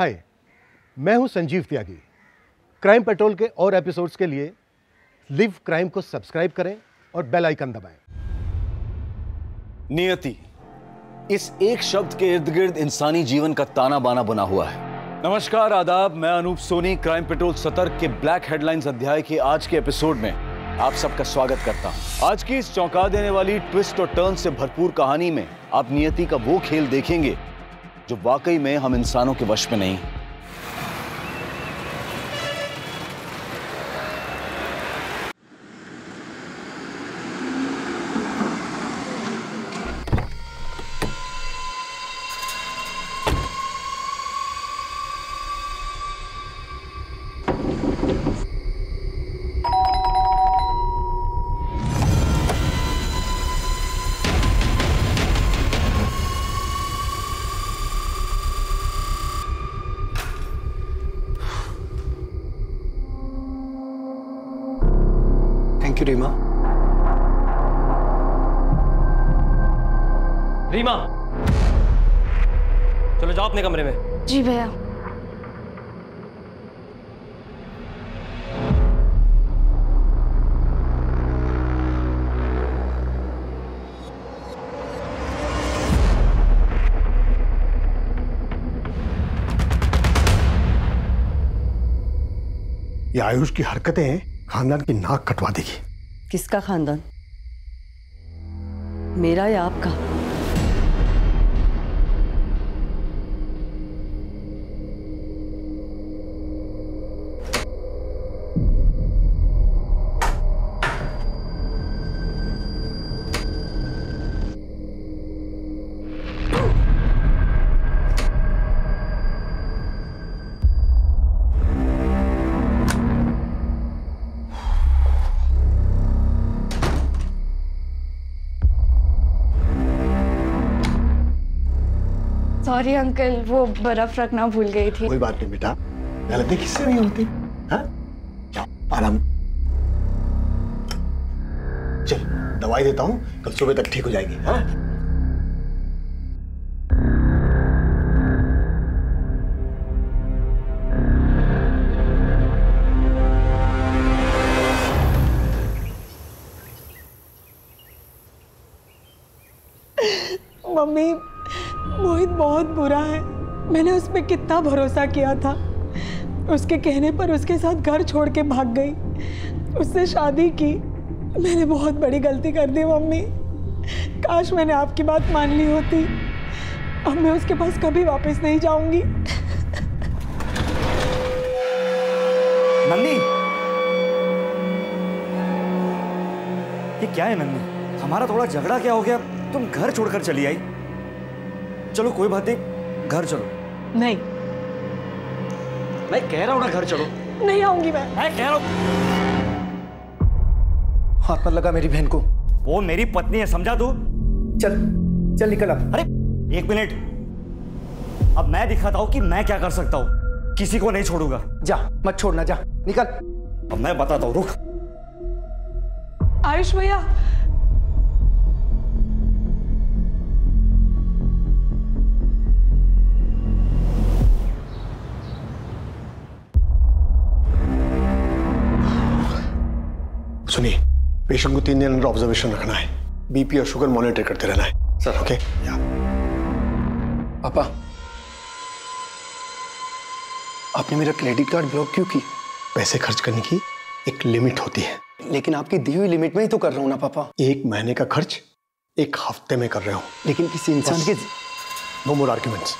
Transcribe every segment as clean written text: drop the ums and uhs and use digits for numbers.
हाय, मैं हूं संजीव त्यागी। Crime petrol के और एपिसोड्स के लिए लिव क्राइम को सब्सक्राइब करें और बेल आइकन दबाएं। नियति, इस एक शब्द के इर्द गिर्द इंसानी जीवन का ताना बाना बना हुआ है। नमस्कार, आदाब। मैं अनूप सोनी क्राइम पेट्रोल सतर्क के ब्लैक हेडलाइंस अध्याय के आज के एपिसोड में आप सबका स्वागत करता हूं। आज की इस चौंका देने वाली ट्विस्ट और टर्न से भरपूर कहानी में आप नियति का वो खेल देखेंगे जो वाकई में हम इंसानों के वश में नहीं। Thank you Reema. रीमा, चलो जाओ अपने कमरे में। जी भैया। ये आयुष की हरकतें खानदान की नाक कटवा देगी। किसका खानदान? मेरा या आपका? सॉरी अंकल, वो बर्फ रखना भूल गई थी। कोई बात नहीं बेटा, गलती किससे नहीं होती। हाँ, जाओ आराम। चल दवाई देता हूँ, कल सुबह तक ठीक हो जाएगी। हाँ? मम्मी, मोहित बहुत बुरा है। मैंने उस पर कितना भरोसा किया था। उसके कहने पर उसके साथ घर छोड़ के भाग गई, उससे शादी की। मैंने बहुत बड़ी गलती कर दी मम्मी। काश मैंने आपकी बात मान ली होती। अब मैं उसके पास कभी वापस नहीं जाऊंगी। नंदी, ये क्या है नंदी? हमारा थोड़ा झगड़ा क्या हो गया? तुम घर छोड़कर चली आई। चलो कोई बात नहीं, घर चलो। नहीं, मैं कह रहा हूं ना, घर चलो। नहीं आऊंगी मैं कह रहा हूं। हाथ मत लगा मेरी बहन को। वो मेरी पत्नी है, समझा तू? चल चल निकल अब। अरे एक मिनट, अब मैं दिखाता हूं कि मैं क्या कर सकता हूं। किसी को नहीं छोड़ूंगा। जा, मत छोड़ना, जा निकल। अब मैं बताता हूं, रुक। आयुष भैया, सुनिए, पेशेंट को 3 दिन अंडर ऑब्जर्वेशन रखना है। बीपी और शुगर मॉनिटर करते रहना है। Sir okay. या पापा, आपने मेरा क्रेडिट कार्ड ब्लॉक क्यों की? पैसे खर्च करने की एक लिमिट होती है। लेकिन आपकी दी हुई लिमिट में ही तो कर रहा हूं ना पापा। 1 महीने का खर्च 1 हफ्ते में कर रहे हो। लेकिन किसी इंसान के नो मोर आर्ग्यूमेंट्स।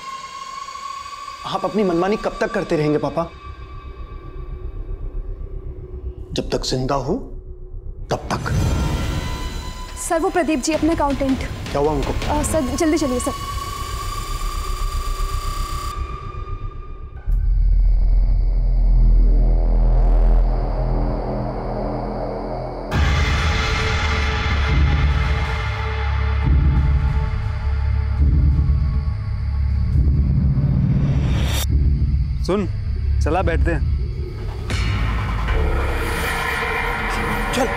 आप अपनी मनमानी कब तक करते रहेंगे पापा? जब तक जिंदा हूं तब तक। सर, वो प्रदीप जी अपने अकाउंटेंट। क्या हुआ उनको? सर जल्दी चलिए सर। सुन, चला बैठते हैं। चल।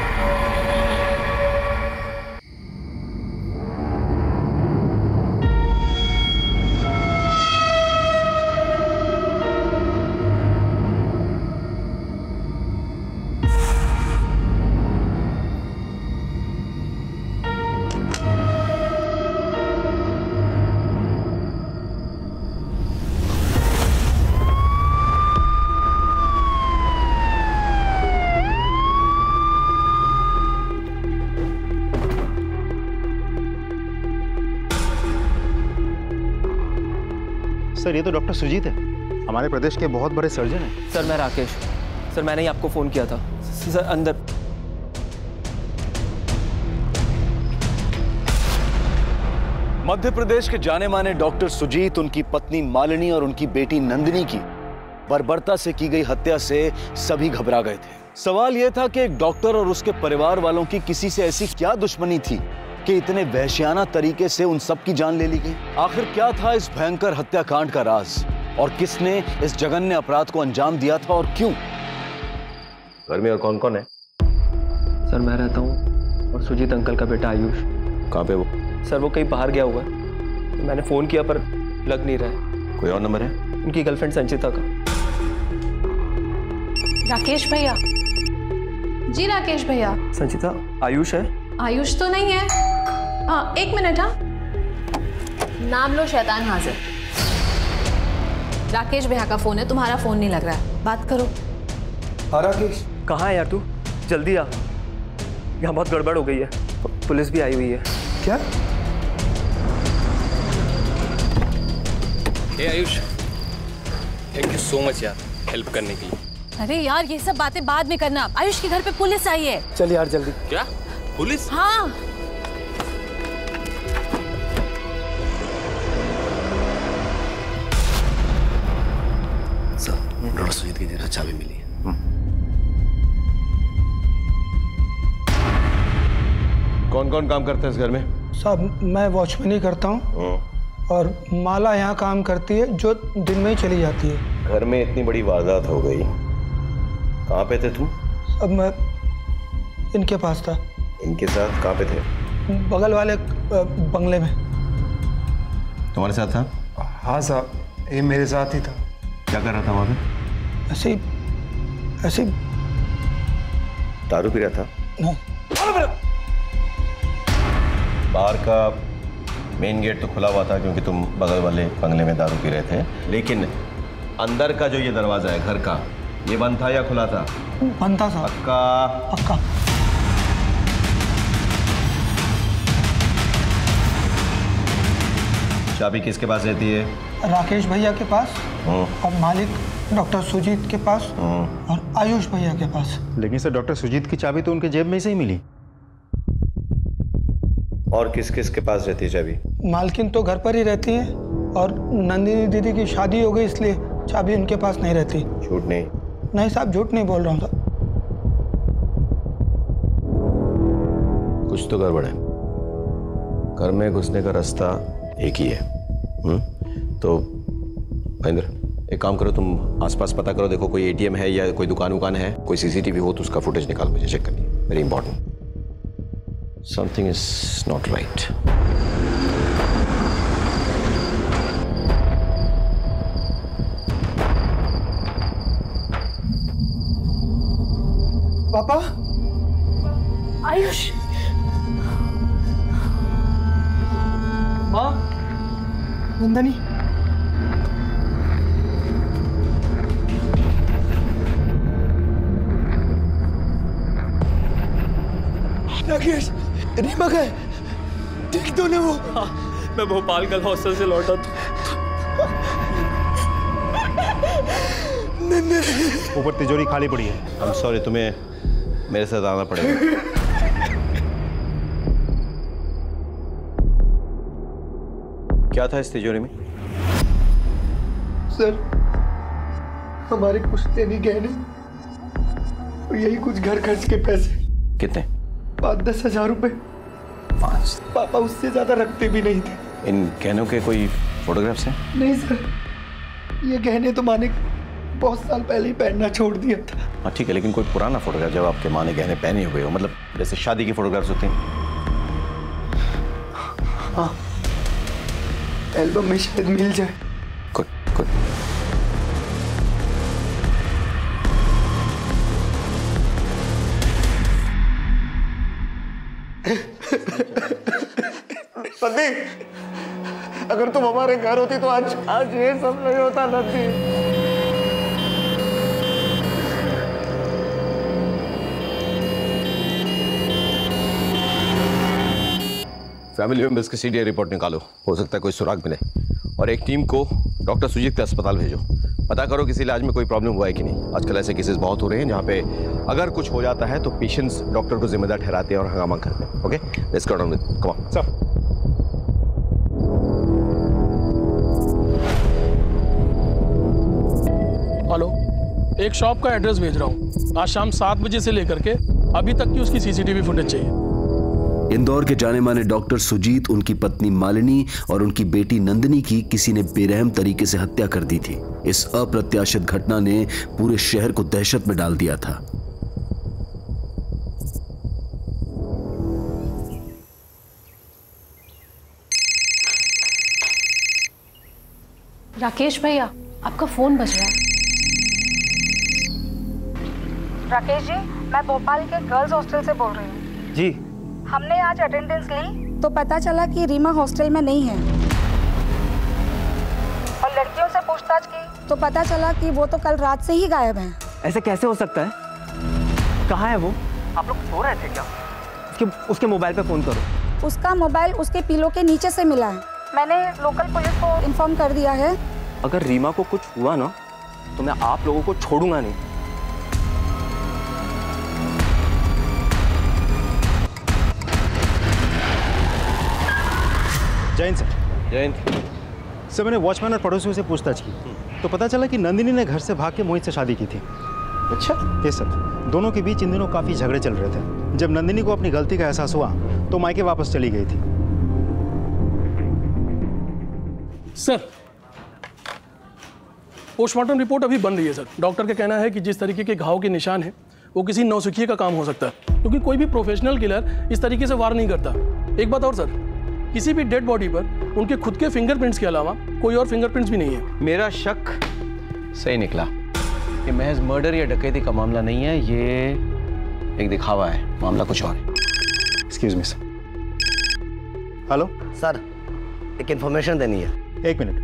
सर ये तो डॉक्टर सुजीत है, हमारे प्रदेश के बहुत बड़े सर्जन हैं। सर मैं राकेश, सर मैंने ही आपको फ़ोन किया था। सर अंदर। मध्य प्रदेश के जाने माने डॉक्टर सुजीत, उनकी पत्नी मालिनी और उनकी बेटी नंदिनी की बर्बरता से की गई हत्या से सभी घबरा गए थे। सवाल यह था कि एक डॉक्टर और उसके परिवार वालों की किसी से ऐसी क्या दुश्मनी थी कि इतने वहशियाना तरीके से उन सब की जान ले ली गई। आखिर क्या था इस भयंकर हत्याकांड का राज और किसने इस जघन्य अपराध को अंजाम दिया था और क्यों? घर में और कौन कौन है? सर मैं रहता हूँ और सुजीत अंकल का बेटा आयुष। कहाँ पे वो? सर वो कहीं बाहर गया हुआ है, मैंने फ़ोन किया पर लग नहीं रहा है। कोई और नंबर है? उनकी गर्लफ्रेंड संचिता का। राकेश भैया। जी राकेश भैया। संचिता, आयुष है? आयुष तो नहीं है। हाँ 1 मिनट। हाँ नाम लो शैतान हाजिर। राकेश भैया का फोन है, तुम्हारा फोन नहीं लग रहा है, बात करो। हाँ राकेश। कहाँ है यार तू? जल्दी आ, यहाँ बहुत गड़बड़ हो गई है, पुलिस भी आई हुई है। क्या? Hey Ayush, thank you so much यार हेल्प करने के लिए। अरे यार ये सब बातें बाद में करना, आयुष के घर पे पुलिस आई है। चल यार जल्दी। क्या पुलिस? हाँ सर डॉक्टर सुजीत की जगह चाबी मिली है। कौन कौन काम करते हैं इस घर में? साहब मैं वॉचमैन ही करता हूँ और माला यहाँ काम करती है जो दिन में ही चली जाती है। घर में इतनी बड़ी वारदात हो गई, कहाँ पे थे तुम? अब मैं इनके पास था। इनके साथ कहाँ पे थे? बगल वाले बंगले में। तुम्हारे साथ था? हाँ साहब, ये मेरे साथ ही था। क्या कर रहा था वहाँ पे? ऐसे दारू पी रहा था? नहीं। बाहर का मेन गेट तो खुला हुआ था क्योंकि तुम बगल वाले बंगले में दारू पी रहे थे, लेकिन अंदर का जो ये दरवाजा है घर का, ये बंद था या खुला था? बंद था साहब। पक्का? पक्का। चाबी किसके पास रहती है? राकेश भैया के पास और मालिक डॉक्टर सुजीत के पास और आयुष भैया के पास। लेकिन सर डॉक्टर सुजीत की चाबी तो उनके जेब में से ही मिली। और किस किस के पास रहती है चाबी? मालकिन तो घर पर ही रहती है और नंदिनी दीदी की शादी हो गई इसलिए चाबी उनके पास नहीं रहती। झूठ नहीं? नहीं साहब झूठ नहीं बोल रहा हूँ साहब। कुछ तो गड़बड़ है। घर में घुसने का रास्ता एक ही है। तो महेंद्र एक काम करो, तुम आसपास पता करो, देखो कोई एटीएम है या कोई दुकान वुकान है, कोई सीसीटीवी हो तो उसका फुटेज निकाल, मुझे चेक करनी है, very important. Something is not right. पापा। आयुष। माँ। नंदनी। राकेश, रीमा है, ठीक तो नहीं वो? हाँ, मैं भोपाल कल हॉस्टल से लौटा था। ऊपर तिजोरी खाली पड़ी है। आई एम सॉरी, तुम्हें मेरे साथ आना पड़ेगा। क्या था इस तिजोरी में? सर हमारे पुश्तैनी गहने और यही कुछ घर खर्च के पैसे। कितने? 5-10 हज़ार रुपए। पापा उससे ज्यादा रखते भी नहीं थे। इन गहनों के कोई फोटोग्राफ्स हैं? नहीं सर, ये गहने तो माँ ने बहुत साल पहले ही पहनना छोड़ दिया था। हाँ ठीक है, लेकिन कोई पुराना फोटोग्राफ जब आपके माँ ने गहने पहने हुए हो, मतलब जैसे शादी की फोटोग्राफ्स होते हैं। हाँ एल्बम में शायद मिल जाए। Good good. नंदी, अगर तुम हमारे घर होती तो आज ये सब नहीं होता नंदी। फैमिली मेंबर्स की सीडीआई रिपोर्ट निकालो, हो सकता है कोई सुराग मिले, और एक टीम को डॉक्टर सुजीत के अस्पताल भेजो। पता करो किसी इलाज में कोई प्रॉब्लम हुआ है कि नहीं। आजकल ऐसे केसेस बहुत हो रहे हैं जहाँ पे अगर कुछ हो जाता है तो पेशेंट्स डॉक्टर को जिम्मेदार ठहराते हैं और हंगामा करते हैं। Okay, let's go down with, come on sir. Hello, एक शॉप का एड्रेस भेज रहा हूँ। आज शाम 7 बजे से लेकर के अभी तक की उसकी सीसीटीवी फुटेज चाहिए। इंदौर के जाने माने डॉक्टर सुजीत, उनकी पत्नी मालिनी और उनकी बेटी नंदिनी की किसी ने बेरहम तरीके से हत्या कर दी थी। इस अप्रत्याशित घटना ने पूरे शहर को दहशत में डाल दिया था। राकेश भैया, आपका फोन बज रहा है। राकेश जी, मैं भोपाल के गर्ल्स हॉस्टल से बोल रही हूँ। जी। हमने आज अटेंडेंस ली तो पता चला कि रीमा हॉस्टल में नहीं है, और लड़कियों से पूछताछ की तो पता चला कि वो तो कल रात से ही गायब है। ऐसे कैसे हो सकता है? कहाँ है वो? आप लोग सो रहे थे क्या? उसके मोबाइल पे फोन करो। उसका मोबाइल उसके पिलो के नीचे से मिला है। मैंने लोकल पुलिस को इन्फॉर्म कर दिया है। अगर रीमा को कुछ हुआ ना तो मैं आप लोगों को छोड़ूंगा नहीं। जैन सर। जैन सर, मैंने वॉचमैन और पड़ोसियों से पूछताछ की तो पता चला कि नंदिनी ने घर से भाग के मोहित से शादी की थी। अच्छा? Yes sir. दोनों के बीच इन दिनों काफ़ी झगड़े चल रहे थे। जब नंदिनी को अपनी गलती का एहसास हुआ तो मायके वापस चली गई थी। सर, पोस्टमार्टम रिपोर्ट अभी बन रही है सर। डॉक्टर का कहना है कि जिस तरीके के घाव के निशान हैं वो किसी नौसिखिए का काम हो सकता है, क्योंकि कोई भी प्रोफेशनल किलर इस तरीके से वार नहीं करता। एक बात और सर, किसी भी डेड बॉडी पर उनके खुद के फिंगरप्रिंट्स के अलावा कोई और फिंगरप्रिंट्स भी नहीं है। मेरा शक सही निकला। ये महज मर्डर या डकैती का मामला नहीं है, ये एक दिखावा है। मामला कुछ और है। Excuse me sir. Hello sir, एक इन्फॉर्मेशन देनी है। एक मिनट,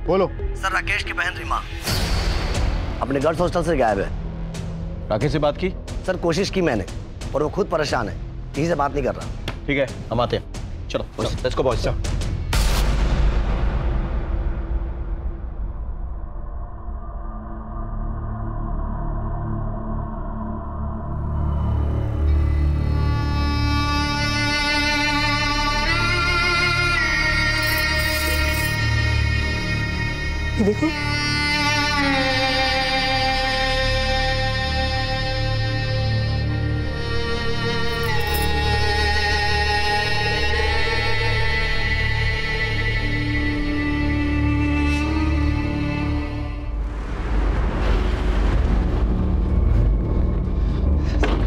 बोलो। सर, राकेश की बहन रीमा अपने गर्ल्स हॉस्टल से गायब है। राकेश से बात की? सर, कोशिश की मैंने, और वो खुद परेशान है, किसी से बात नहीं कर रहा। ठीक है, हम आते हैं। चलो लेट्स गो बॉयज। देखो,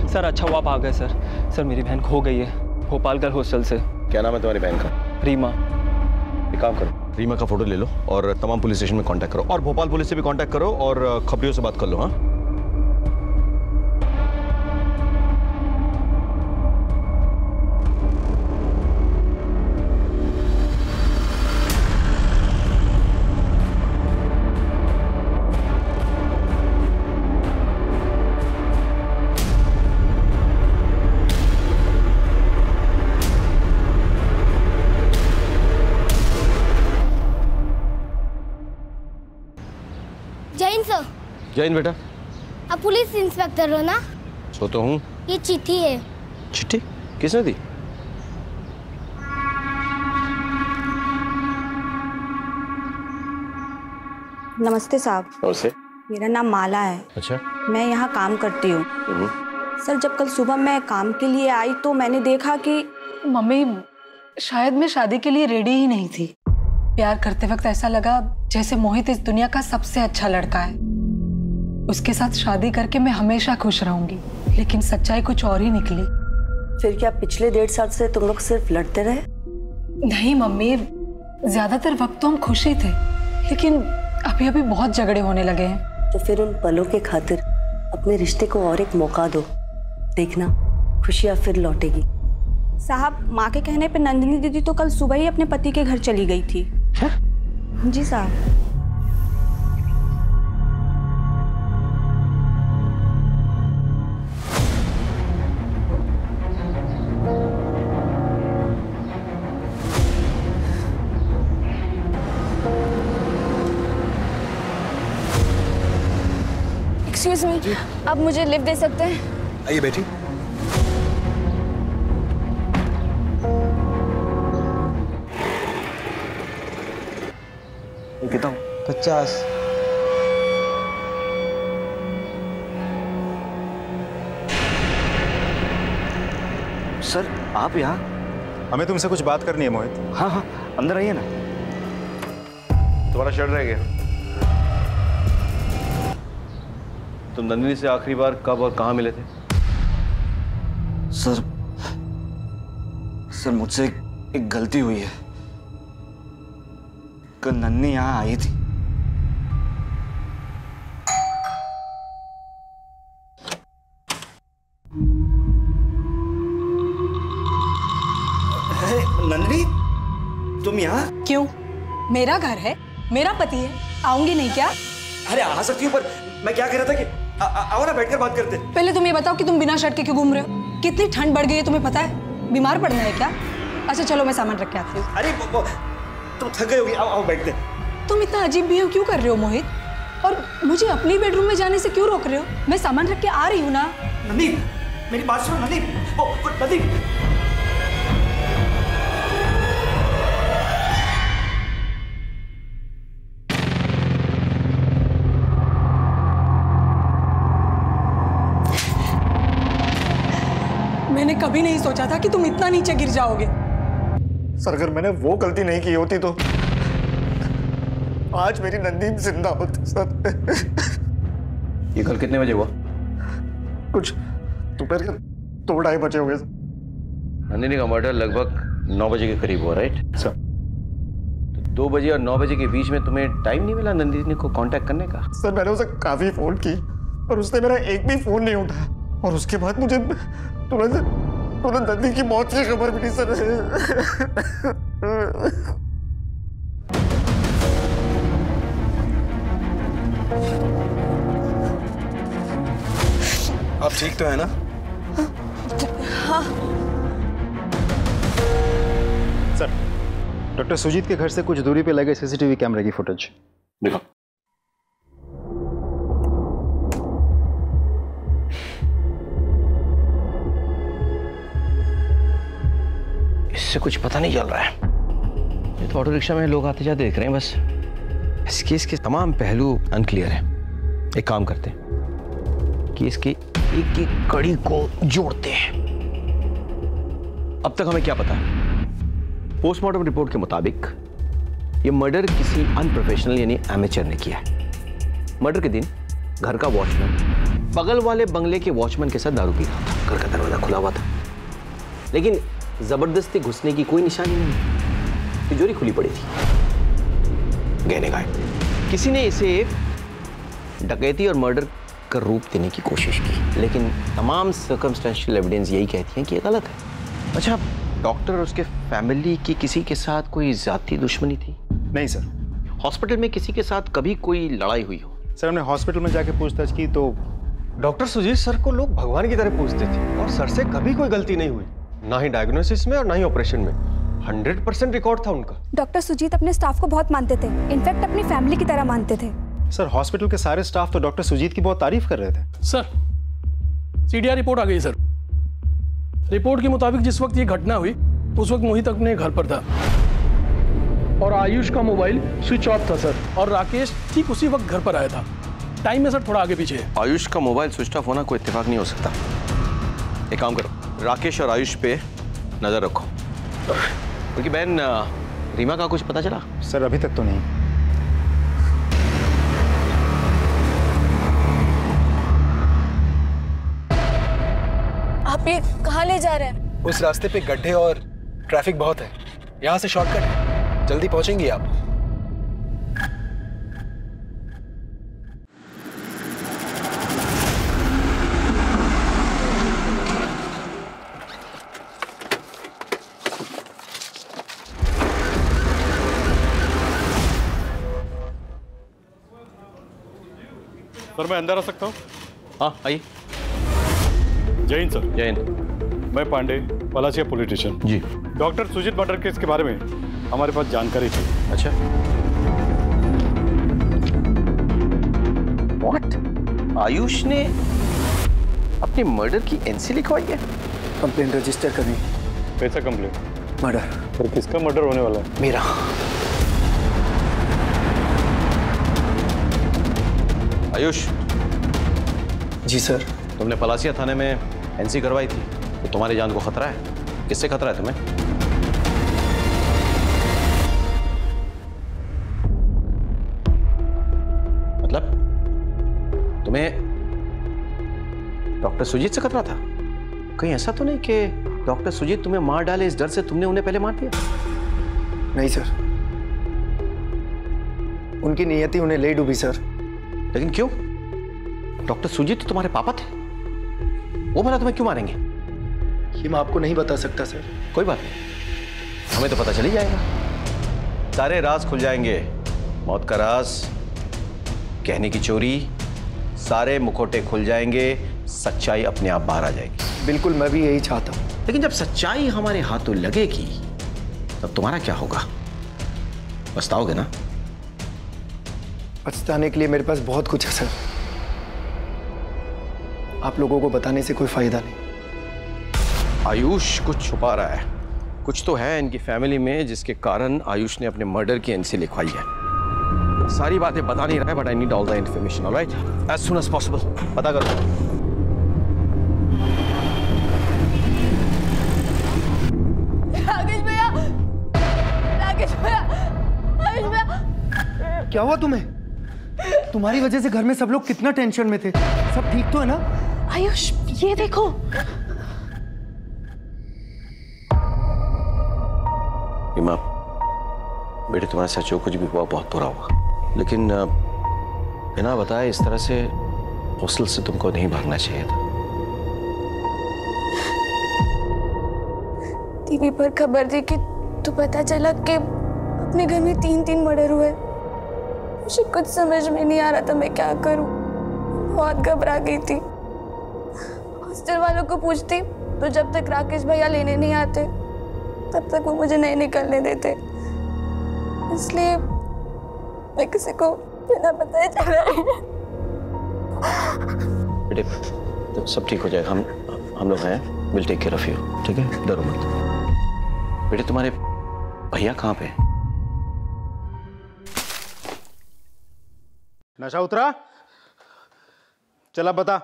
सर, अच्छा हुआ आप आ गए सर। सर, मेरी बहन खो गई है भोपाल गर्ल हॉस्टल से। क्या नाम है तुम्हारी बहन का? रीमा। एक काम करो, रीमा का फोटो ले लो और तमाम पुलिस स्टेशन में कांटेक्ट करो, और भोपाल पुलिस से भी कांटेक्ट करो और खबरियों से बात कर लो। हाँ, जैन सर। जैन बेटा। आप पुलिस इंस्पेक्टर हो ना? सो तो हूँ। ये चिट्ठी है। चिट्ठी? किसने दी? नमस्ते साहब। नमस्ते। मेरा नाम माला है। अच्छा। मैं यहाँ काम करती हूँ। सर, जब कल सुबह मैं काम के लिए आई तो मैंने देखा कि मम्मी, शायद मैं शादी के लिए रेडी ही नहीं थी। प्यार करते वक्त ऐसा लगा जैसे मोहित इस दुनिया का सबसे अच्छा लड़का है। उसके साथ शादी करके मैं हमेशा खुश रहूंगी, लेकिन सच्चाई कुछ और ही निकली। फिर क्या पिछले 1.5 साल से तुम लोग सिर्फ लड़ते रहे? नहीं मम्मी, ज्यादातर वक्त तो हम खुश ही थे, लेकिन अभी अभी बहुत झगड़े होने लगे हैं। तो फिर उन पलों के खातिर अपने रिश्ते को और एक मौका दो, देखना खुशियाँ फिर लौटेगी। साहब, माँ के कहने पे नंदिनी दीदी तो कल सुबह ही अपने पति के घर चली गई थी। जी साहब। एक्सक्यूज मी, आप मुझे लिफ्ट दे सकते हैं? आइए बेटी। कितना? 50। सर आप यहाँ? हमें तुमसे कुछ बात करनी है मोहित। हाँ हाँ अंदर आइए ना। तुम्हारा शर्ट रह गया। तुम नंदिनी से आखिरी बार कब और कहाँ मिले थे? सर मुझसे एक गलती हुई है। कल नन्नी यहाँ आई थी। नंदिनी तुम यहाँ? क्यों? मेरा घर है, मेरा पति है, आऊंगी नहीं क्या? अरे आ सकती हूँ, पर मैं क्या कह रहा था कि आओ ना बैठकर बात करते। पहले तुम ये बताओ कि तुम बिना शर्ट के क्यों घूम रहे हो? कितनी ठंड बढ़ गई है तुम्हें पता है? बीमार पड़ना है क्या? अच्छा चलो मैं सामान रख के आती हूँ। अरे तुम थक गई होगी, आओ बैठते। तुम इतना अजीब बिहेव क्यों कर रहे हो मोहित? और मुझे अपनी बेडरूम में जाने से क्यों रोक रहे हो? मैं सामान रख के आ रही हूँ ना। नंदी मेरी बात सुनो। नंदी नंदी मैंने कभी नहीं सोचा था कि तुम इतना नीचे गिर जाओगे। सर अगर मैंने वो गलती नहीं की होती तो आज मेरी नंदी जिंदा होती सर। ये कल कितने बजे हुआ? कुछ दोपहर के 2-2:30 बजे हो गए सर। नंदिनी का मर्डर लगभग 9 बजे के करीब हुआ, राइट सर? तो 2 बजे और 9 बजे के बीच में तुम्हें टाइम नहीं मिला नंदिनी को कांटेक्ट करने का? सर मैंने उसे काफी फोन की पर उसने मेरा एक भी फोन नहीं उठाया और उसके बाद मुझे तुरंत नंदी की मौत की खबर मिली सर। आप ठीक तो है ना? हाँ। सर डॉक्टर सुजीत के घर से कुछ दूरी पे लगे सीसीटीवी कैमरे की फुटेज देखो। इससे कुछ पता नहीं चल रहा है। ये तो ऑटो रिक्शा में लोग आते जाते देख रहे हैं बस। इस केस के तमाम पहलू अनक्लियर हैं। एक काम करते हैं कि इसकी एक एक कड़ी को जोड़ते हैं। अब तक हमें क्या पता? पोस्टमार्टम रिपोर्ट के मुताबिक ये मर्डर किसी अनप्रोफेशनल यानी एमेचर ने किया है। मर्डर के दिन घर का वॉचमैन बगल वाले बंगले के वॉचमैन के साथ दारू पी रहा था। घर का दरवाजा खुला हुआ था, लेकिन जबरदस्ती घुसने की कोई निशानी नहीं। तिजोरी खुली पड़ी थी, गहने गायब। किसी ने इसे डकैती और मर्डर का रूप देने की कोशिश की, लेकिन तमाम सर्कमस्टेंशियल एविडेंस यही कहती हैं कि ये गलत है। अच्छा, डॉक्टर और उसके फैमिली की किसी के साथ कोई जाती दुश्मनी थी? नहीं सर। हॉस्पिटल में किसी के साथ कभी कोई लड़ाई हुई हो? सर हमने हॉस्पिटल में जाके पूछताछ की तो डॉक्टर सुजीत सर को लोग भगवान की तरह पूछते थे और सर से कभी कोई गलती नहीं हुई, ना ही डायग्नोसिस में और ना ही ऑपरेशन में। 100% रिकॉर्ड था उनका। डॉक्टर सुजीत अपने स्टाफ को बहुत मानते थे, इनफैक्ट अपनी फैमिली की तरह मानते थे। सर हॉस्पिटल के सारे स्टाफ तो डॉक्टर सुजीत की बहुत तारीफ कर रहे थे। सर सीडीआर रिपोर्ट आ गई सर। रिपोर्ट के मुताबिक जिस वक्त ये घटना हुई उस वक्त मोहित अपने घर पर था और आयुष का मोबाइल स्विच ऑफ था सर, और राकेश ठीक उसी वक्त घर पर आया था। टाइम में सर थोड़ा आगे पीछे है। आयुष का मोबाइल स्विच ऑफ होना कोई इत्तेफाक नहीं हो सकता। एक काम करो, राकेश और आयुष पे नजर रखो। उनकी बहन रीमा का कुछ पता चला? सर अभी तक तो नहीं। आप ये कहाँ ले जा रहे हैं? उस रास्ते पे गड्ढे और ट्रैफिक बहुत है, यहाँ से शॉर्टकट है, जल्दी पहुंचेंगी आप। सर मैं अंदर आ सकता हूँ? हाँ आइए। जय हिंद सर। जय हिंद। मैं पांडे, पलाशिया पुलिस स्टेशन। जी। डॉक्टर सुजीत मर्डर केस के बारे में हमारे पास जानकारी थी। अच्छा। व्हाट? आयुष ने अपनी मर्डर की एनसी लिखवाई है? कंप्लेंट रजिस्टर करनी। कैसा कंप्लेंट? मर्डर। पर किसका मर्डर होने वाला है? मेरा। आयुष। जी सर। तुमने पलासिया थाने में एनसी करवाई थी, तो तुम्हारी जान को खतरा है। किससे खतरा है तुम्हें? मतलब तुम्हें डॉक्टर सुजीत से खतरा था? कहीं ऐसा तो नहीं कि डॉक्टर सुजीत तुम्हें मार डाले, इस डर से तुमने उन्हें पहले मार दिया? नहीं सर, उनकी नियति उन्हें ले डूबी सर। लेकिन क्यों? डॉक्टर सुजीत तो तुम्हारे पापा थे, वो भला तुम्हें क्यों मारेंगे? ये मैं आपको नहीं बता सकता सर। कोई बात नहीं, हमें तो पता चल ही जाएगा। सारे राज खुल जाएंगे। मौत का राज, कहने की चोरी, सारे मुखौटे खुल जाएंगे, सच्चाई अपने आप बाहर आ जाएगी। बिल्कुल, मैं भी यही चाहता हूं। लेकिन जब सच्चाई हमारे हाथों लगेगी तब तुम्हारा क्या होगा? पछताओगे ना? पछताने के लिए मेरे पास बहुत कुछ है सर। आप लोगों को बताने से कोई फायदा नहीं। आयुष कुछ छुपा रहा है। कुछ तो है इनकी फैमिली में जिसके कारण आयुष ने अपने मर्डर की एनसी लिखवाई है। सारी बातें बता नहीं रहा है, but I need all the information, alright? As soon as possible पता करो। राकेश भैया, राकेश भैया, आयुष भैया। क्या हुआ तुम्हें? तुम्हारी वजह से घर में सब लोग कितना टेंशन में थे। सब ठीक तो है ना? आयुष, ये देखो। रीमा, बेटे तुम्हारे साथ जो कुछ भी हुआ बहुत बुरा हुआ, लेकिन बिना बताए इस तरह से हॉस्टल से तुमको नहीं भागना चाहिए था। टीवी पर खबर थी कि तो पता चला कि अपने घर में 3 मर्डर हुए। मुझे कुछ समझ में नहीं आ रहा था मैं क्या करूं। बहुत घबरा गई थी। हॉस्टल वालों को पूछती तो जब तक राकेश भैया लेने नहीं आते तब तक वो मुझे नहीं निकलने देते। इसलिए मैं किसी को बिना बताए चला गया। बेटे तो सब ठीक हो जाएगा। हम लोग हैं, will take care of you, ठीक है? डरो मत। बेटे तुम्हारे भैया कहाँ पे? नशा उतरा? चला बता,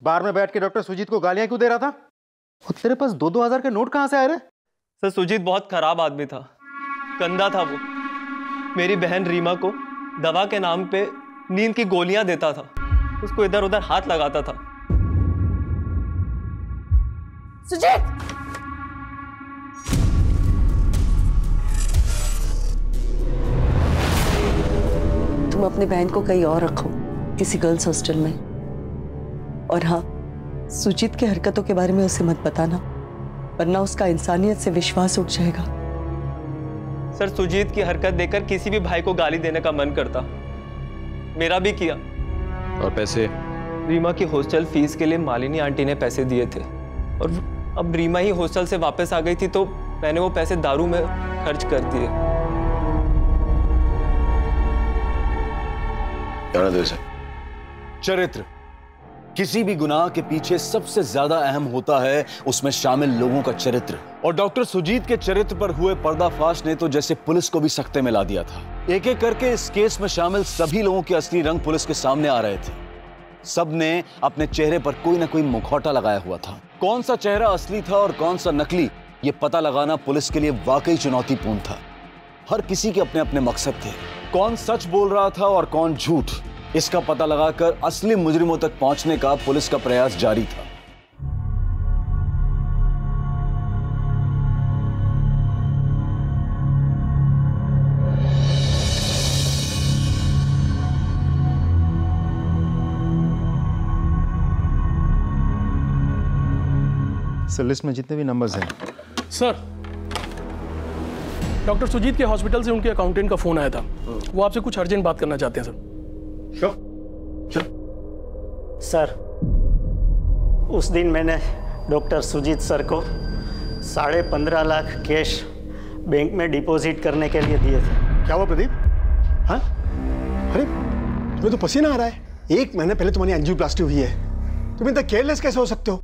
बार में बैठ के डॉक्टर सुजीत को गालियां क्यों दे रहा था? और तेरे पास 2-2 हजार के नोट कहां से आए रे? सर, सुजीत बहुत खराब आदमी था, गंदा था वो। मेरी बहन रीमा को दवा के नाम पे नींद की गोलियां देता था, उसको इधर उधर हाथ लगाता था। सुजीत! तुम अपनी बहन को कहीं और रखो, किसी गर्ल्स हॉस्टल में। और हाँ, सुजीत की हरकतों के बारे में उसे मत बताना, वरना उसका इंसानियत से विश्वास उठ जाएगा। सर, सुजीत की हरकत देखकर किसी भी भाई को गाली देने का मन करता, मेरा भी किया। और पैसे? रीमा की हॉस्टल फीस के लिए मालिनी आंटी ने पैसे दिए थे, और अब रीमा ही हॉस्टल से वापस आ गई थी तो मैंने वो पैसे दारू में खर्च कर दिए। चरित्र, किसी भी गुनाह के पीछे सबसे ज्यादा अहम होता है उसमें शामिल लोगों का चरित्र। और डॉक्टर सुजीत के चरित्र पर हुए पर्दाफाश ने तो जैसे पुलिस को भी सख्ते में ला दिया था। एक एक करके इस केस में शामिल सभी लोगों के असली रंग पुलिस के सामने आ रहे थे। सब ने अपने चेहरे पर कोई ना कोई मुखौटा लगाया हुआ था। कौन सा चेहरा असली था और कौन सा नकली, ये पता लगाना पुलिस के लिए वाकई चुनौतीपूर्ण था। हर किसी के अपने अपने मकसद थे। कौन सच बोल रहा था और कौन झूठ, इसका पता लगाकर असली मुजरिमों तक पहुंचने का पुलिस का प्रयास जारी था। सर, लिस्ट में जितने भी नंबर्स हैं। सर, डॉक्टर सुजीत के हॉस्पिटल से उनके अकाउंटेंट का फोन आया था, वो आपसे कुछ अर्जेंट बात करना चाहते हैं सर। सर, उस दिन मैंने डॉक्टर सुजीत सर को 15.5 लाख कैश बैंक में डिपॉजिट करने के लिए दिए थे। क्या हुआ प्रदीप? हाँ? अरे तुम्हें तो पसीना आ रहा है। 1 महीने पहले तुम्हारी एंजियोप्लास्टी हुई है, तुम इतना केयरलेस कैसे हो सकते हो?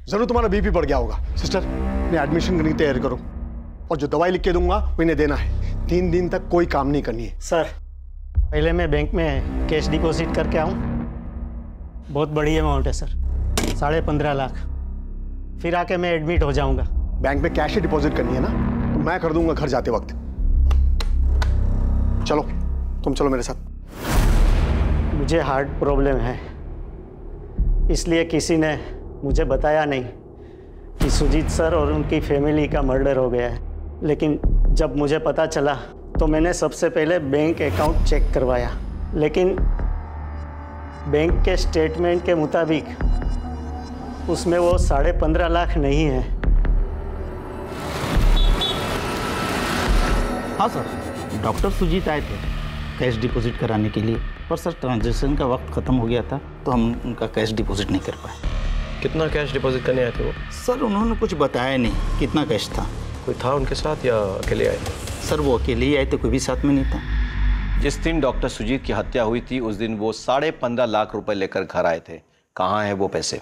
जरूर तुम्हारा बीपी बढ़ गया होगा। सिस्टर, इन्हें एडमिशन करने की तैयारी करो और जो दवाई लिख के दूंगा वो इन्हें देना है। 3 दिन तक कोई काम नहीं करनी है। सर, पहले मैं बैंक में कैश डिपॉजिट करके आऊँ। बहुत बड़ी अमाउंट है सर, 15.5 लाख। फिर आके मैं एडमिट हो जाऊंगा। बैंक में कैश ही डिपॉजिट करनी है ना, तो मैं कर दूंगा घर जाते वक्त। चलो, तुम चलो मेरे साथ। मुझे हार्ट प्रॉब्लम है, इसलिए किसी ने मुझे बताया नहीं कि सुजीत सर और उनकी फैमिली का मर्डर हो गया है। लेकिन जब मुझे पता चला तो मैंने सबसे पहले बैंक अकाउंट चेक करवाया, लेकिन बैंक के स्टेटमेंट के मुताबिक उसमें वो 15.5 लाख नहीं है। हाँ सर, डॉक्टर सुजीत आए थे कैश डिपॉजिट कराने के लिए, पर सर ट्रांजैक्शन का वक्त ख़त्म हो गया था तो हम उनका कैश डिपॉजिट नहीं कर पाए। कितना कैश डिपॉजिट करने आए थे वो? सर उन्होंने कुछ बताया नहीं कितना कैश था। कोई था उनके साथ या अकेले आए थे? सर वो अकेले ही आए थे, कोई भी साथ में नहीं था। जिस दिन डॉक्टर सुजीत की हत्या हुई थी उस दिन वो 15.5 लाख रुपए लेकर घर आए थे। कहाँ है वो पैसे?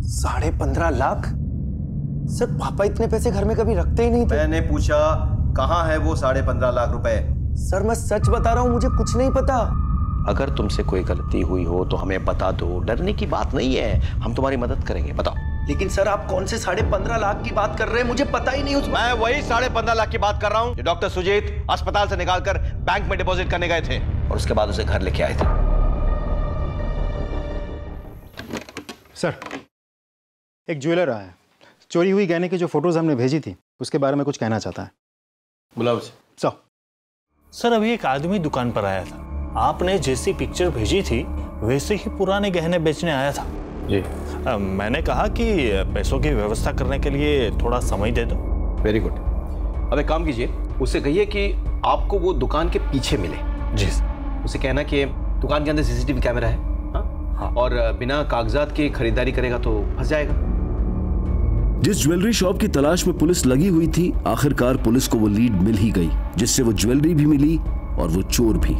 15.5 लाख? सर पापा इतने पैसे घर में कभी रखते ही नहीं थे। मैंने पूछा कहाँ है वो 15.5 लाख रुपए? सर मैं सच बता रहा हूँ, मुझे कुछ नहीं पता। अगर तुमसे कोई गलती हुई हो तो हमें बता दो, डरने की बात नहीं है, हम तुम्हारी मदद करेंगे। बताओ। लेकिन सर आप कौन से 15.5 लाख की बात कर रहे हैं? मुझे पता ही नहीं। मैं वही 15.5 लाख की बात कर रहा हूँ जो डॉक्टर सुजीत अस्पताल से निकालकर बैंक में डिपॉजिट करने गए थे और उसके बाद उसे घर लेके आए थे। सर, एक ज्वेलर आया है, चोरी हुई गहने की जो फोटोज हमने भेजी थी उसके बारे में कुछ कहना चाहता है। बुलाओ सर, अभी एक आदमी दुकान पर आया था, आपने जैसी पिक्चर भेजी थी वैसे ही पुराने गहने बेचने आया था जी। मैंने कहा कि पैसों की व्यवस्था करने के लिए थोड़ा समय दे दो। Very good. अब एक काम कीजिए, उससे कहिए कि आपको वो दुकान के पीछे मिले। जी। उसे कहना कि दुकान के अंदर सीसीटीवी कैमरा है। हाँ? और बिना कागजात की खरीदारी करेगा तो फंस जाएगा। जिस ज्वेलरी शॉप की तलाश में पुलिस लगी हुई थी, आखिरकार पुलिस को वो लीड मिल ही गई, जिससे वो ज्वेलरी भी मिली और वो चोर भी।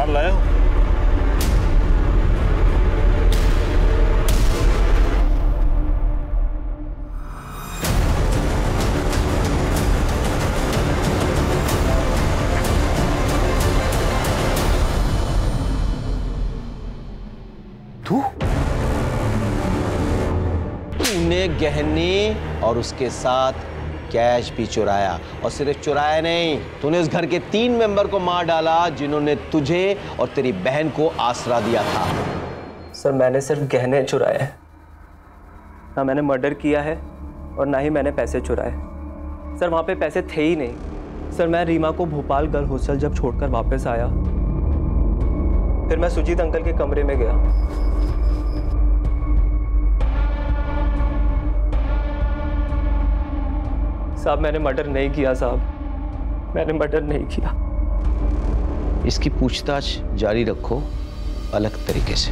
लाया हो? तूने गहने और उसके साथ कैश भी चुराया, और सिर्फ चुराया नहीं, तूने उस घर के 3 मेंबर को मार डाला जिन्होंने तुझे और तेरी बहन को आसरा दिया था। सर मैंने सिर्फ गहने चुराए हैं, ना मैंने मर्डर किया है और ना ही मैंने पैसे चुराए। सर वहाँ पे पैसे थे ही नहीं। सर मैं रीमा को भोपाल गर्ल हॉस्टल जब छोड़कर वापस आया, फिर मैं सुजीत अंकल के कमरे में गया। साहब मैंने मर्डर नहीं किया साहब, मैंने मर्डर नहीं किया। इसकी पूछताछ जारी रखो अलग तरीके से।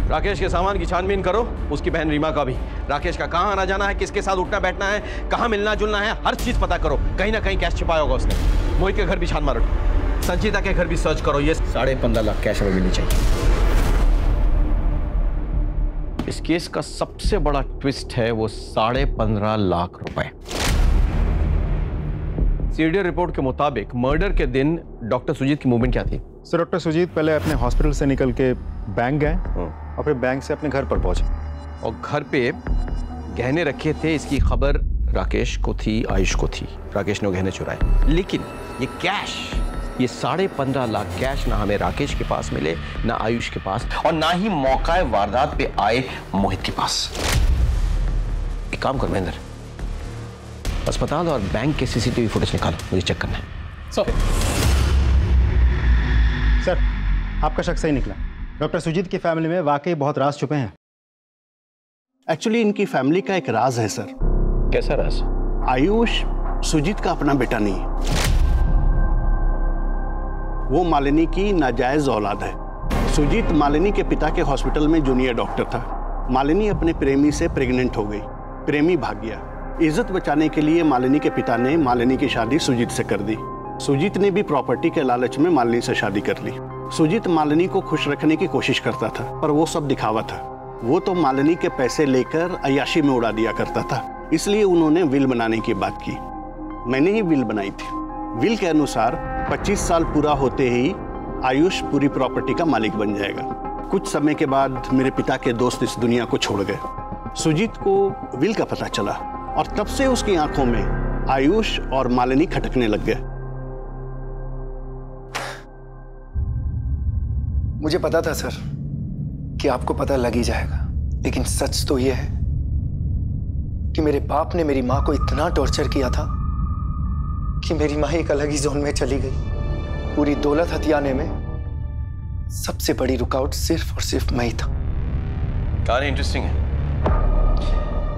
राकेश के सामान की छानबीन करो, उसकी बहन रीमा का भी। राकेश का कहाँ आना जाना है, किसके साथ उठना बैठना है, कहाँ मिलना जुलना है, हर चीज पता करो। कहीं ना कहीं कैश छिपाया होगा उसने। मोहित के घर भी छान मारो, संचिता के घर भी सर्च करो। ये 15.5 लाख कैश हमें मिलनी चाहिए। इस केस का सबसे बड़ा ट्विस्ट है वो 15.5 लाख रुपए। सीडीआर रिपोर्ट के मुताबिक मर्डर के दिन डॉक्टर सुजीत की मूवमेंट क्या थी? सर डॉक्टर सुजीत पहले अपने हॉस्पिटल से निकल के बैंक गए और फिर बैंक से अपने घर पर पहुंचे, और घर पे गहने रखे थे। इसकी खबर राकेश को थी, आयुष को थी। राकेश ने गहने चुराए, लेकिन ये कैश, ये 15.5 लाख कैश ना हमें राकेश के पास मिले, ना आयुष के पास, और ना ही मौका वारदात पे आए मोहित के पास। एक काम कर महेंद्र, अस्पताल और बैंक के सीसीटीवी फुटेज निकालो, मुझे चेक करना है। सर आपका शक सही निकला। डॉक्टर सुजीत की फैमिली में वाकई बहुत राज छुपे हैं। एक्चुअली इनकी फैमिली का एक राज है सर। कैसा राज? आयुष सुजीत का अपना बेटा नहीं है, वो मालिनी की नाजायज औलाद है। सुजीत मालिनी के पिता के हॉस्पिटल में जूनियर डॉक्टर था। मालिनी अपने प्रेमी से प्रेग्नेंट हो गई, प्रेमी भाग गया। इज्जत बचाने के लिए मालिनी के पिता ने मालिनी की शादी सुजीत से कर दी। सुजीत ने भी प्रॉपर्टी के लालच में मालिनी से शादी कर ली। सुजीत मालिनी को खुश रखने की कोशिश करता था, पर वो सब दिखावा था। वो तो मालिनी के पैसे लेकर अय्याशी में उड़ा दिया करता था, इसलिए उन्होंने विल बनाने की बात की। मैंने ही विल बनाई थी। विल के अनुसार 25 साल पूरा होते ही आयुष पूरी प्रॉपर्टी का मालिक बन जाएगा। कुछ समय के बाद मेरे पिता के दोस्त इस दुनिया को छोड़ गए। सुजीत को विल का पता चला और तब से उसकी आंखों में आयुष और मालिनी खटकने लग गए। मुझे पता था सर कि आपको पता लग ही जाएगा, लेकिन सच तो यह है कि मेरे बाप ने मेरी मां को इतना टॉर्चर किया था कि मेरी मां एक अलग ही जोन में चली गई। पूरी दौलत हथियाने में सबसे बड़ी रुकावट सिर्फ और सिर्फ मैं ही था। कहानी इंटरेस्टिंग है,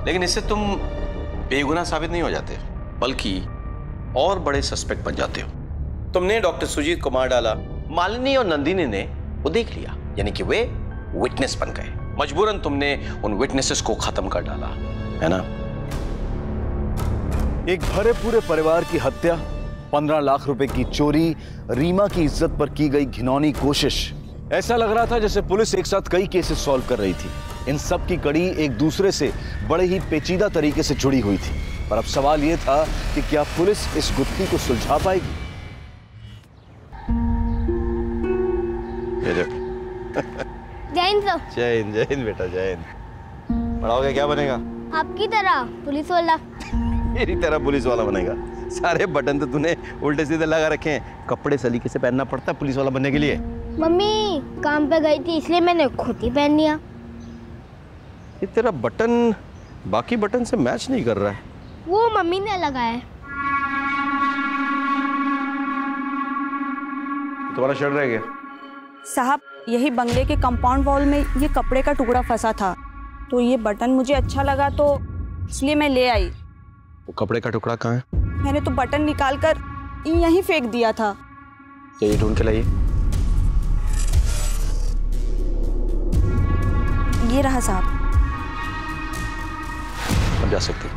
लेकिन इससे तुम बेगुनाह साबित नहीं हो जाते, बल्कि और बड़े सस्पेक्ट बन जाते हो। तुमने डॉक्टर सुजीत को मार डाला, मालिनी और नंदिनी ने वो देख लिया, यानी कि वे विटनेस बन गए। मजबूरन तुमने उन विटनेसेस को खत्म कर डाला, है ना? एक भरे पूरे परिवार की हत्या, 15 लाख रुपए की चोरी, रीमा की इज्जत पर की गई घिनौनी कोशिश। ऐसा लग रहा था जैसे पुलिस एक साथ कई केसेस सॉल्व कर रही थी। इन सब की कड़ी एक दूसरे से बड़े ही पेचीदा तरीके से जुड़ी हुई थी। पर अब सवाल यह था कि क्या पुलिस इस गुत्थी को सुलझा पाएगी? जय हिंद बेटा, जय हिंद। बड़ा हो गया क्या बनेगा? आपकी तरह पुलिस वाला। मेरी तरह पुलिस वाला बनेगा? सारे बटन तो तूने उल्टे सीधे लगा रखे हैं। कपड़े सलीके से पहनना पड़ता है पुलिस वाला बनने के लिए। मम्मी काम पे गई थी इसलिए मैंने खुद ही पहन लिया। ये तेरा बटन बाकी बटन से मैच नहीं कर रहा है। वो मम्मी ने लगाया है। तुम्हारा शर्ट रह गया साहब, यही बंगले के कंपाउंड वॉल में ये कपड़े का टुकड़ा फंसा था, तो ये बटन मुझे अच्छा लगा तो इसलिए मैं ले आई। वो कपड़े का टुकड़ा कहाँ है? मैंने तो बटन निकाल कर यहीं फेंक दिया था। ये ढूंढ के लाइए। ये रहा साहब। अब जा सकती।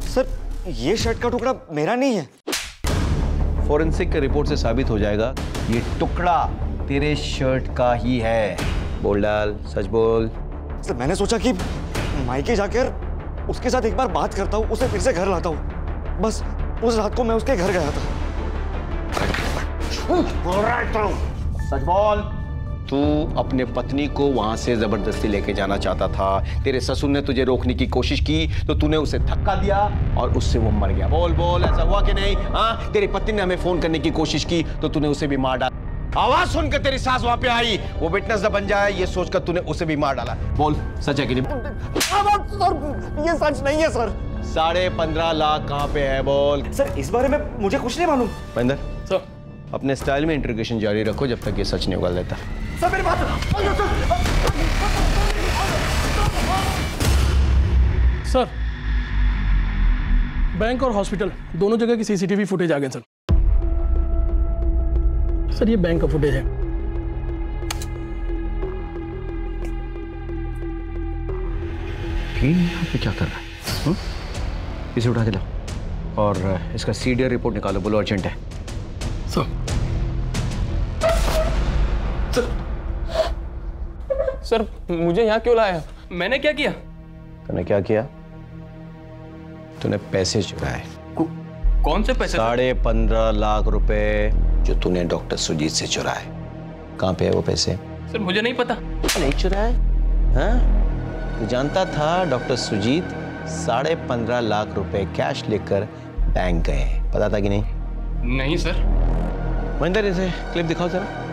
सर, ये शर्ट का टुकड़ा मेरा नहीं है। फोरेंसिक के रिपोर्ट से साबित हो जाएगा ये टुकड़ा तेरे शर्ट का ही है। बोल डाल, सच बोल। सर, मैंने सोचा कि मायके जाकर उसके साथ एक बार बात करता हूँ, उसे फिर से घर लाता हूँ। बस उस रात को मैं उसके घर गया था। सच बोल। तू अपने पत्नी को वहां से जबरदस्ती लेके जाना चाहता था। तेरे ससुर ने तुझे रोकने की कोशिश की तो तूने उसे धक्का दिया और उससे वो मर गया। बोल बोल, ऐसा हुआ कि नहीं? हाँ, तेरी पत्नी ने हमें फोन करने की कोशिश की तो तूने उसे भी मार डाला। आवाज सुनकर तेरी सास वहां पे आई, वो विटनेस न बन जाए ये सोचकर तूने उसे भी मार डाला। बोल, सच है कि नहीं? सर, ये सच नहीं है सर। 15.5 लाख कहाँ पे है? बोल। सर, इस बारे में मुझे कुछ नहीं मालूम। महेंद्र सर, अपने स्टाइल में इंट्रोगेशन जारी रखो जब तक ये सच नहीं उगल देता। सर, मेरी बात। सर, बैंक और हॉस्पिटल दोनों जगह की सीसीटीवी फुटेज आ गए सर। सर, ये बैंक का फुटेज है। यहाँ पे क्या कर रहा है? इसे उठा के लाओ और इसका सीडीआर रिपोर्ट निकालो। बोलो अर्जेंट है। सर, मुझे यहाँ क्यों लाया? मैंने क्या किया? तूने क्या किया? तूने पैसे चुराए। कौन से पैसे? 15.5 लाख रुपए जो तूने डॉक्टर सुजीत से चुराए। कहाँ पे है वो पैसे? सर, मुझे नहीं पता। नहीं चुराए? हाँ? तू जानता था डॉक्टर सुजीत 15.5 लाख रुपए कैश लेकर बैंक गए, पता था कि नहीं? नहीं सर। महेंद्र, इसे क्लिप दिखाओ जरा।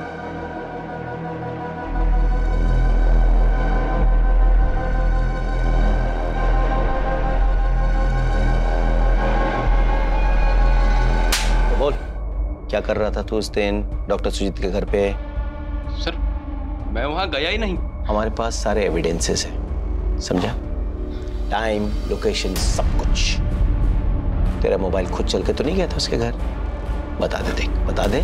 बोल। क्या कर रहा था तू उस दिन डॉक्टर सुजीत के घर पे? सर मैं वहां गया ही नहीं। हमारे पास सारे एविडेंसेस हैं, समझा? टाइम, लोकेशन, सब कुछ। तेरा मोबाइल खुद चल के तो नहीं गया था उसके घर? बता दे, देख बता दे।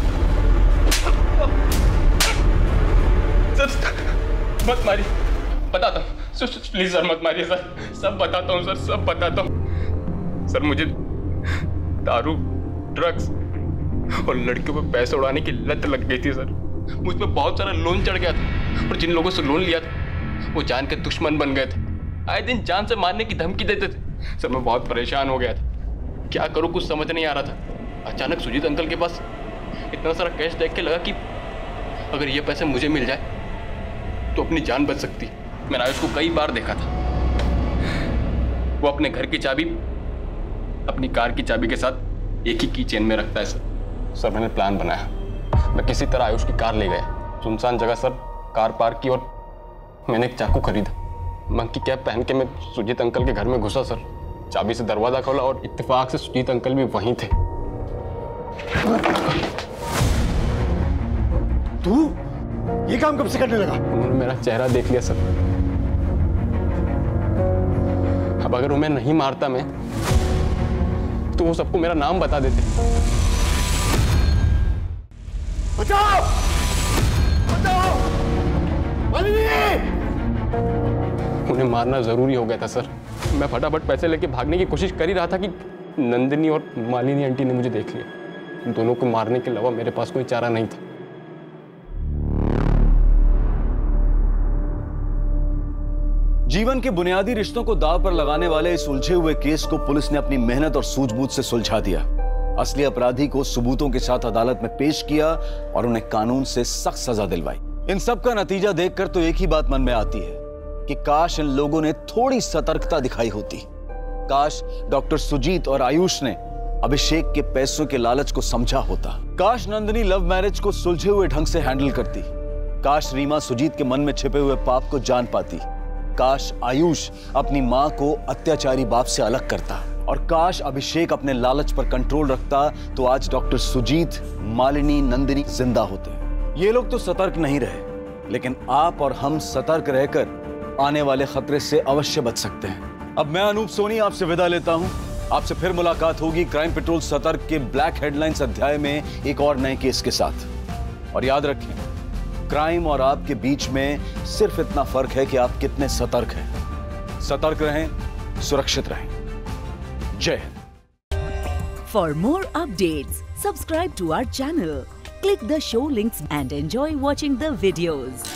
सर मत मारिए, बताता हूँ। प्लीज सर मत मारिए सर, सब बताता हूँ सर, सब बताता हूँ। सर मुझे दारू, ड्रग्स और लड़कियों पे पैसे उड़ाने की लत लग गई थी सर। मुझ पे बहुत सारा लोन चढ़ गया था और जिन लोगों से लोन लिया था वो जान के दुश्मन बन गए थे। आए दिन जान से मारने की धमकी देते थे। सर मैं बहुत परेशान हो गया था, क्या करूँ कुछ समझ नहीं आ रहा था। अचानक सुजीत अंकल के पास इतना सारा कैश देख के लगा कि अगर ये पैसे मुझे मिल जाए तो अपनी जान बच सकती। मैंने आयुष को कई बार देखा था, वो अपने घर की चाबी अपनी कार की चाबी के साथ एक ही की चेन में रखता है सर। मैंने प्लान बनाया, मैं किसी तरह आयुष की कार ले गया, सुनसान जगह सर कार पार्क की और मैंने एक चाकू खरीदा। मंकी कैप पहन के मैं सुजीत अंकल के घर में घुसा सर, चाबी से दरवाजा खोला और इत्तेफाक से सुजीत अंकल भी वहीं थे। तू ये काम कब से करने लगा? उन्होंने मेरा चेहरा देख लिया सर। अब अगर उन्हें नहीं मारता मैं तो वो सबको मेरा नाम बता देते। बचाओ! बचाओ! उन्हें मारना जरूरी हो गया था सर। मैं फटाफट पैसे लेके भागने की कोशिश कर ही रहा था कि नंदिनी और मालिनी आंटी ने मुझे देख लिया। दोनों को मारने के अलावा मेरे पास कोई चारा नहीं था। जीवन के बुनियादी रिश्तों को दांव पर लगाने वाले इस उलझे हुए केस को पुलिस ने अपनी मेहनत और सूझबूझ से सुलझा दिया। असली अपराधी को सबूतों के साथ अदालत में पेश किया और उन्हें कानून से सख्त सजा दिलवाई। इन सब का नतीजा देखकर तो एक ही बात मन में आती है कि काश इन लोगों ने थोड़ी सतर्कता दिखाई होती। काश डॉक्टर सुजीत और आयुष ने अभिषेक के पैसों के लालच को समझा होता। काश नंदिनी लव मैरिज को सुलझे हुए ढंग से हैंडल करती। काश रीमा सुजीत के मन में छिपे हुए पाप को जान पाती। काश आयुष अपनी मां को अत्याचारी बाप से अलग करता और काश अभिषेक अपने लालच पर कंट्रोल रखता तो आज डॉक्टर सुजीत, मालिनी, नंदिनी जिंदा होते। ये लोग तो सतर्क नहीं रहे, लेकिन आप और हम सतर्क रहकर आने वाले खतरे से अवश्य बच सकते हैं। अब मैं अनूप सोनी आपसे विदा लेता हूं। आपसे फिर मुलाकात होगी क्राइम पेट्रोल सतर्क के ब्लैक हेडलाइंस अध्याय में एक और नए केस के साथ। और याद रखें, क्राइम और आपके बीच में सिर्फ इतना फर्क है कि आप कितने सतर्क हैं। सतर्क रहें, सुरक्षित रहें। जय Hind. For more updates, subscribe to our channel, click the show links and enjoy watching the videos.